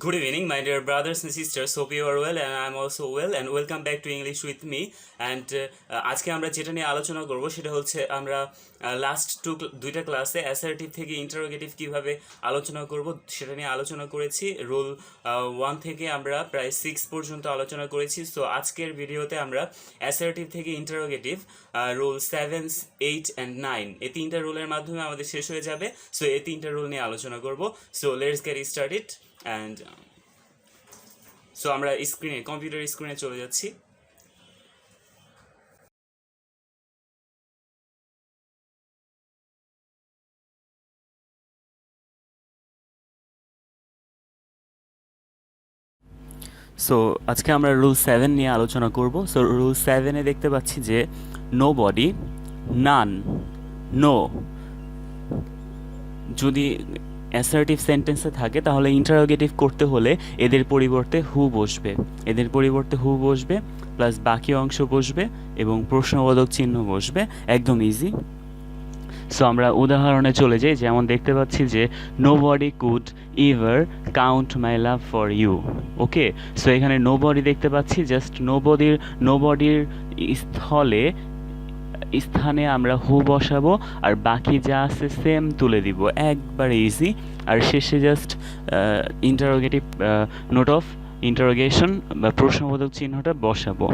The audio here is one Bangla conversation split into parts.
Good evening, my dear brothers and sisters. Hope you are well, and I'm also well. And welcome back to English with me. And আজকে আমরা যেটা নিয়ে আলোচনা করব সেটা হচ্ছে আমরা লাস্ট দুইটা ক্লাসে অ্যাসার্টিভ থেকে ইন্টারোগেটিভ কিভাবে আলোচনা করব সেটা নিয়ে আলোচনা করেছি। রুল 1 থেকে আমরা প্রায় 6 পর্যন্ত আলোচনা করেছি। সো আজকের ভিডিওতে আমরা অ্যাসার্টিভ থেকে ইন্টারোগেটিভ রুল 7, 8 অ্যান্ড 9 এই তিনটা রুলের মাধ্যমে আমাদের শেষ হয়ে যাবে। সো এই তিনটা রুল নিয়ে আলোচনা করব। So let's get started. And so আমরা কম্পিউটার স্ক্রিনে চলে যাচ্ছি। সো আজকে আমরা রুল 7 নিয়ে আলোচনা করব। সো রুল 7-এ দেখতে পাচ্ছি যে নো বডি, নান, নো যদি অ্যাসার্টিভ সেন্টেন্সে থাকে তাহলে ইন্টারোগেটিভ করতে হলে এদের পরিবর্তে হু বসবে, প্লাস বাকি অংশ বসবে এবং প্রশ্নবোধক চিহ্ন বসবে। একদম ইজি। সো আমরা উদাহরণে চলে যাই। যেমন দেখতে পাচ্ছি যে nobody could ever count my love for you. Okay, so এখানে নো বডি দেখতে পাচ্ছি, জাস্ট নো বডির স্থানে আমরা হু বসাবো আর বাকি যা আছে সেম তুলে দিব, একবারে ইজি। আর শেষে just interrogative note of interrogation বা প্রশ্নবোধক চিহ্নটা বসাবো।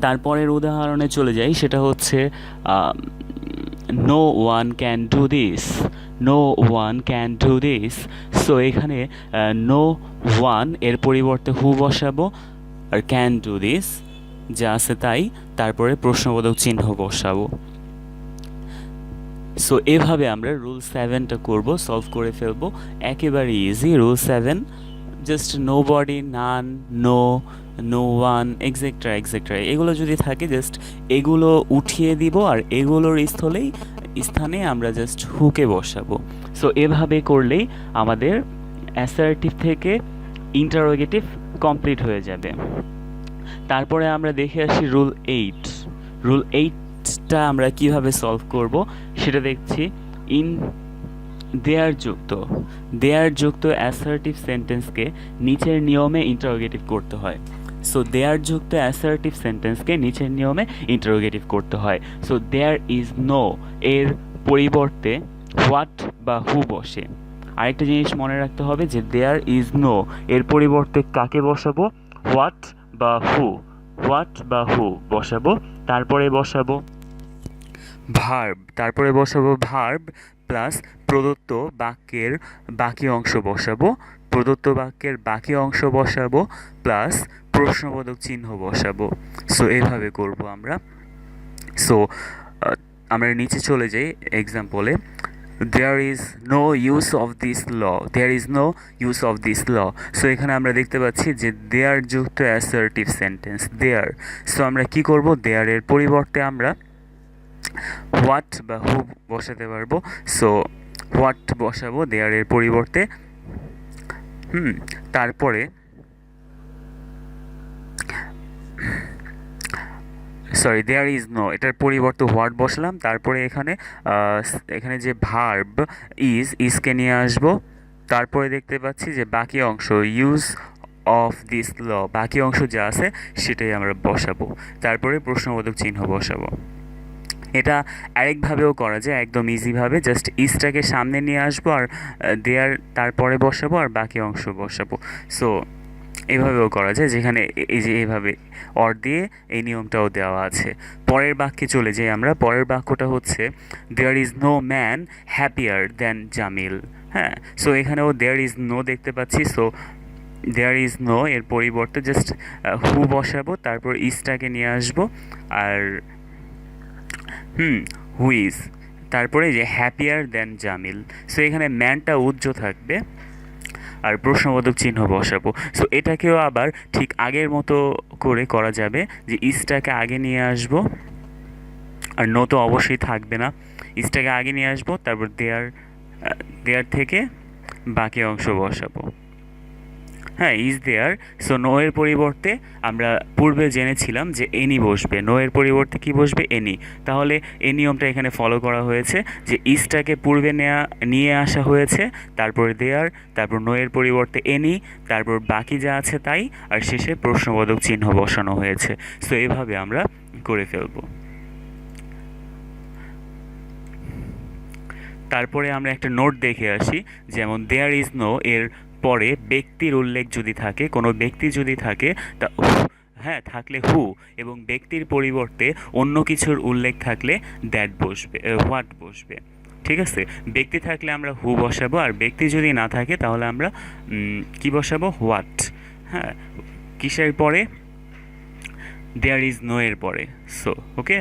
তারপরের উদাহরণে চলে যাই, সেটা হচ্ছে no one can do this, no one can do this. So এখানে নো ওয়ান এর পরিবর্তে হু বসাবো আর ক্যান ডু দিস যা আছে তাই, তারপরে প্রশ্নবোধক চিহ্ন বসাবো। সো এভাবে আমরা রুল 7টা করব, সলভ করে ফেলবো, একেবারে easy. Rule 7, just no body, none, no one, extra এগুলো যদি থাকে জাস্ট এগুলো উঠিয়ে দিব আর এগুলোর স্থানে আমরা জাস্ট হুকে বসাবো। সো এভাবে করলেই আমাদের অ্যাসার্টিভ থেকে ইন্টারোগেটিভ কমপ্লিট হয়ে যাবে। তারপরে আমরা দেখে আসি রুল 8। রুল 8টা আমরা কিভাবে সলভ করব সেটা দেখছি। দেয়ার যুক্ত অ্যাসার্টিভ সেন্টেন্সকে নিচের নিয়মে ইন্টারোগেটিভ করতে হয়। সো দেয়ার যুক্ত অ্যাসার্টিভ সেন্টেন্সকে নিচের নিয়মে ইন্টারোগেটিভ করতে হয়। সো দেয়ার ইজ নো এর পরিবর্তে হোয়াট বা হু বসে। আরেকটা জিনিস মনে রাখতে হবে যে দেয়ার ইজ নো এর পরিবর্তে কাকে বসাবো? হোয়াট বা হু বসাবো। তারপরে বসাবো ভার্ব প্লাস প্রদত্ত বাক্যের বাকি অংশ বসাবো প্লাস প্রশ্নবোধক চিহ্ন বসাবো। সো এভাবে করব আমরা। সো আমরা নিচে চলে যাই এক্সাম্পলে। There is no use of this law. So এখানে আমরা দেখতে পাচ্ছি যে দেয়ার যুক্ত অ্যাসার্টিভ সেন্টেন্স দেয়ার। সো আমরা কি করব? দেয়ার এর পরিবর্তে আমরা হোয়াট বা হু বসাতে পারবো। সো হোয়াট বসাবো দেয়ার এর পরিবর্তে। তারপরে দেয়ার ইজ নো এটার পরিবর্তে হোয়াট বসালাম। তারপরে এখানে যে ভার্ব ইজকে নিয়ে আসবো। তারপরে দেখতে পাচ্ছি যে বাকি অংশ ইউজ অফ দিস ল, বাকি অংশ যা আছে সেটাই আমরা বসাবো। তারপরে প্রশ্নবোধক চিহ্ন বসাবো। এটা আরেকভাবেও করা যায়, একদম ইজিভাবে। জাস্ট ইজটাকে সামনে নিয়ে আসবো আর দেয়ার তারপরে বসাবো আর বাকি অংশ বসাবো। সো এভাবেও করা যায়, যেখানে এই যে এভাবে অর দিয়ে এই নিয়মটাও দেওয়া আছে। পরের বাক্যে চলে যাই আমরা। পরের বাক্যটা হচ্ছে there is no man happier than Jamil. হ্যাঁ, সো এখানেও দেয়ার ইজ নো দেখতে পাচ্ছি। সো দেয়ার ইজ নো এর পরিবর্তে জাস্ট হু বসাবো, তারপর ইজটাকে নিয়ে আসবো আর হু ইজ, তারপরে যে হ্যাপিয়ার দ্যান জামিল। সো এখানে ম্যানটা উজ্জ্ব থাকবে আর প্রশ্নবোধক চিহ্ন বসাবো। সো এটাকেও আবার ঠিক আগের মতো করে করা যাবে, যে ইজটাকে আগে নিয়ে আসবো আর নো তো অবশ্যই থাকবে না। ইজটাকে আগে নিয়ে আসবো, তারপর দেয়ার থেকে বাকি অংশ বসাবো। হ্যাঁ ইজ দেয়ার। সো নো এর পরিবর্তে আমরা পূর্বে জেনেছিলাম যে এনি বসবে, নো এর পরিবর্তে কি বসবে, এনি। তাহলে এই নিয়মটা এখানে ফলো করা হয়েছে যে ইজটাকে পূর্বে নিয়ে আসা হয়েছে, তারপর দেয়ার, তারপর নো এর পরিবর্তে এনি, তারপর বাকি যা আছে তাই, আর শেষে প্রশ্নবোধক চিহ্ন বসানো হয়েছে। সো এভাবে আমরা করে ফেলবো। তারপরে আমরা একটা নোট দেখে আসি, যেমন দেয়ার ইজ নো এর পরে ব্যক্তির উল্লেখ যদি থাকে, কোনো ব্যক্তি যদি থাকে তা হ্যাঁ থাকলে হু, এবং ব্যক্তির পরিবর্তে অন্য কিছুর উল্লেখ থাকলে দ্যাট বসবে, হোয়াট বসবে। ঠিক আছে, ব্যক্তি থাকলে আমরা হু বসাবো, আর ব্যক্তি যদি না থাকে তাহলে আমরা কি বসাবো, হোয়াট। হ্যাঁ, কিসের পরে, দেয়ার ইজ নো এর পরে। সো ওকে,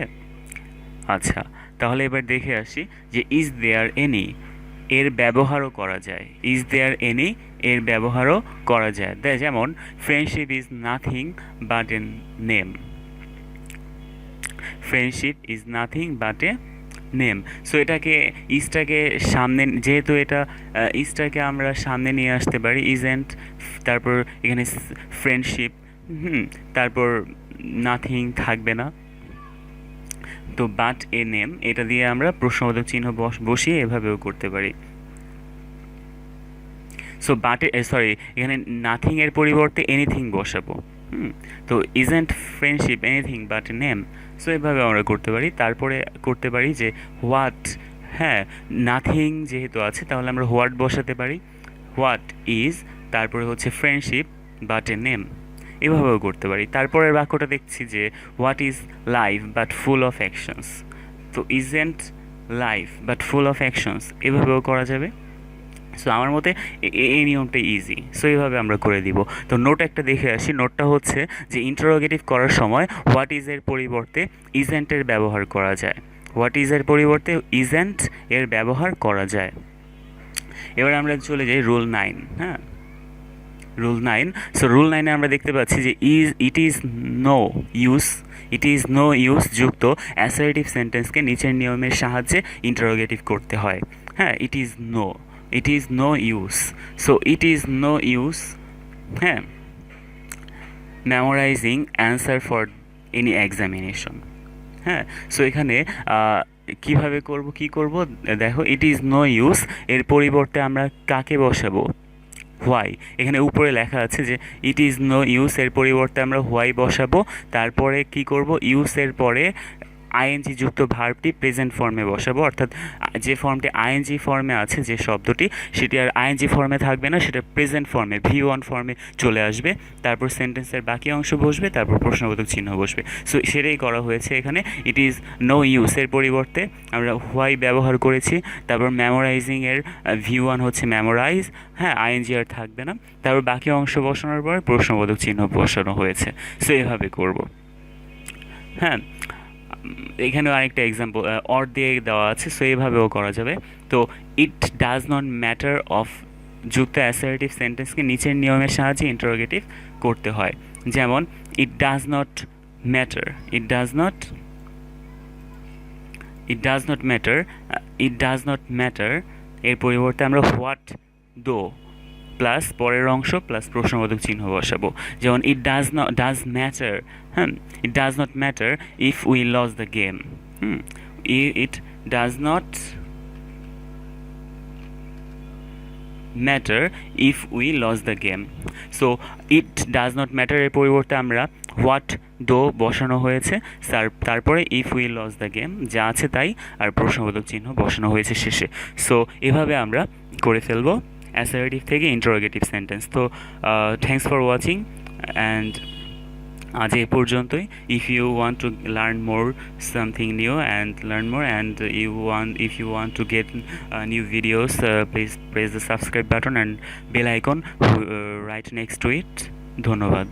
আচ্ছা তাহলে এবার দেখে আসি যে ইজ দেয়ার এনি এর ব্যবহারও করা যায়। ইজ দেয়ার এনি এর ব্যবহারও করা যায়, যেমন friendship is nothing but a name. Friendship is nothing but a name. So এটাকে ইজটাকে সামনে, যেহেতু এটা ইজটাকে আমরা সামনে নিয়ে আসতে পারি, ইজেন্ট, তারপর এখানে ফ্রেন্ডশিপ, তারপর নাথিং থাকবে না, তো বাট এ নেম এটা দিয়ে আমরা প্রশ্নবোধক চিহ্ন বসিয়ে এভাবেও করতে পারি। সো বাটে সরি এখানে নাথিং এর পরিবর্তে এনিথিং বসাবো। তো isn't friendship anything but a name. So এভাবে আমরা করতে পারি। তারপরে করতে পারি যে হোয়াট, হ্যাঁ নাথিং যেহেতু আছে তাহলে আমরা হোয়াট বসাতে পারি, হোয়াট ইজ, তারপরে হচ্ছে ফ্রেন্ডশিপ বাট এ নেম, এভাবেও করতে পারি। তারপরের বাক্যটা দেখছি যে what is life but full of actions. তো isn't life but full of actions, এভাবেও করা যাবে। সো আমার মতে এই নিয়মটা ইজি। সো এইভাবে আমরা করে দিব। তো নোট একটা দেখে আসি। নোটটা হচ্ছে যে ইন্টারোগেটিভ করার সময় হোয়াট ইজ এর পরিবর্তে ইজেন্টের ব্যবহার করা যায়। হোয়াট ইজ এর পরিবর্তে ইজেন্ট এর ব্যবহার করা যায়। এবার আমরা চলে যাই রুল 9। হ্যাঁ, রুল 9। সো রুল 9-এ আমরা দেখতে পাচ্ছি যে ইট ইজ নো ইউজ যুক্ত অ্যাসার্টিভ সেন্টেন্সকে নিচের নিয়মের সাহায্যে ইন্টারোগেটিভ করতে হয়। হ্যাঁ, it is no use. So it is no use, হ্যাঁ, memorising answer for any examination. হ্যাঁ, সো এখানে কীভাবে করব, কি করব দেখো, ইট ইজ নো ইউজ এর পরিবর্তে আমরা কাকে বসাবো, হোয়াই। এখানে উপরে লেখা আছে যে ইট ইজ নো ইউজ এর পরিবর্তে আমরা হোয়াই বসাবো। তারপরে কি করব, ইউজ এর পরে আইএনজি যুক্ত ভার্বটি প্রেজেন্ট ফর্মে বসাবো, অর্থাৎ যে ফর্মটি আইএনজি ফর্মে আছে যে শব্দটি, সেটি আর আইএনজি ফর্মে থাকবে না, সেটা প্রেজেন্ট ফর্মে V1 ফর্মে চলে আসবে। তারপর সেন্টেন্সের বাকি অংশ বসবে, তারপর প্রশ্নবোধক চিহ্ন বসবে। সো সেটাই করা হয়েছে এখানে। ইট ইজ নো ইউজ এর পরিবর্তে আমরা হোয়াই ব্যবহার করেছি। তারপর মেমোরাইজিংয়ের V1 হচ্ছে মেমোরাইজ, হ্যাঁ আইএনজি আর থাকবে না। তারপর বাকি অংশ বসানোর পর প্রশ্নবোধক চিহ্ন বসানো হয়েছে। সো এভাবে করব। হ্যাঁ, এখানেও আরেকটা এক্সাম্পল অর দিয়ে দেওয়া আছে। সো এইভাবেও করা যাবে। তো ইট ডাজ নট ম্যাটার অফ যুক্ত অ্যাসার্টিভ সেন্টেন্সকে নিচের নিয়মের সাহায্যে ইন্টারোগেটিভ করতে হয়। যেমন ইট ডাজ নট ম্যাটার এর পরিবর্তে আমরা হোয়াট দো প্লাস পরের অংশ প্লাস প্রশ্নবোধক চিহ্ন বসাবো। যেমন ইট ডাজ ম্যাটার, হ্যাঁ, it does not matter if we lose the game. It does not matter if we lose the game. So it does not matter এর পরিবর্তে আমরা হোয়াট দো বসানো হয়েছে, তারপরে if we lose the game যা আছে তাই, আর প্রশ্নবোধক চিহ্ন বসানো হয়েছে শেষে। সো এভাবে আমরা করে ফেলবো অ্যাসার্টিভ থেকে ইন্টারোগেটিভ সেন্টেন্স। তো থ্যাংকস ফর ওয়াচিং, অ্যান্ড আজ এই পর্যন্তই। If you want to learn more something new and learn more and if you want to get new videos, please press the subscribe button and bell icon right next to it. ধন্যবাদ।